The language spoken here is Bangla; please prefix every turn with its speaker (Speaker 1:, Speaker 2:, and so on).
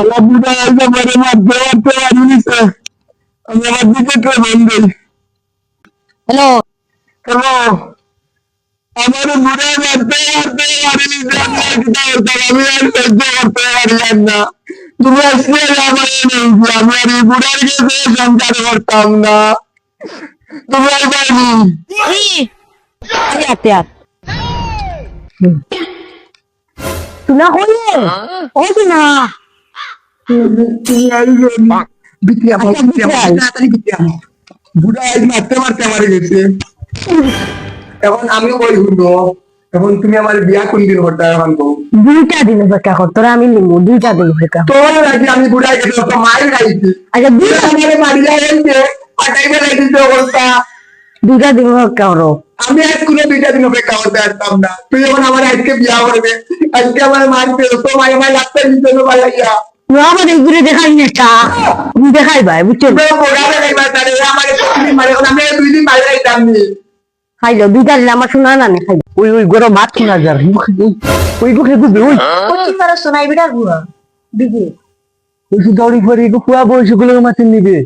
Speaker 1: আমার বুড়া আইসা পরে মারতে মারতে মারি নিছে। আমি আমার দিকে তো বন্ধ।
Speaker 2: হ্যালো
Speaker 1: হ্যালো, আমার বুড়া মারতে মারতে মারি নিছে। আমি আর কি করতাম? আমি আর সহ্য করতে পারলাম না। তুমি আজকে আমার নিয়েছি, আমি আর এই বুড়ার কাছে সংসার করতাম না। তুমি আর পারবি
Speaker 2: আতে আত তুনা হইলে ওই না
Speaker 1: তুমি আর বিক্রি আমার
Speaker 2: আচ্ছা, বিক্রি আই।
Speaker 1: তাড়াতাড়ি বিক্রি আমার বুড়া আজ মারতে মারতে মারি গেছে। এখন আমিও বলি শুনো, এখন তুমি আমার বিয়া কোন দিন করতে এখন তো
Speaker 2: 2টা দিন অপেক্ষা কর তোরা আমি নিবো 2টা দিন অপেক্ষা
Speaker 1: তোর নাকি আমি বুড়াই গেছে তো মায়ের গাইছি।
Speaker 2: আচ্ছা
Speaker 1: বুড়া আমার মারিয়া গেছে, পাঠাইবে লাগিয়েছে অবস্থা।
Speaker 2: 2টা দিন অপেক্ষা করো
Speaker 1: আমি আজ কোনো দুইটা দিন অপেক্ষা করতে পারতাম না। তুই যখন আমার আজকে বিয়া করবে, আজকে আমার মারবে তো মাই আমার ডাক্তার দিতে পালাইয়া
Speaker 2: তুই আমার এইগুলো দেখাই না চা তুমি দেখাই ভাই বুঝছো
Speaker 1: দুই দিন মারি যাইতাম নি।
Speaker 2: খাইলো 2টা দিন আমার শোনা না নে খাইলো
Speaker 3: ওই ওই গরম মাছ শোনা যার ওই গুখে গুবে ওই
Speaker 2: কোচিং মারা শোনাই বিড়া গুয়া দিদি
Speaker 3: ওই দৌড়ি পরে ফুয়া বয়স গুলো মাছ নিবে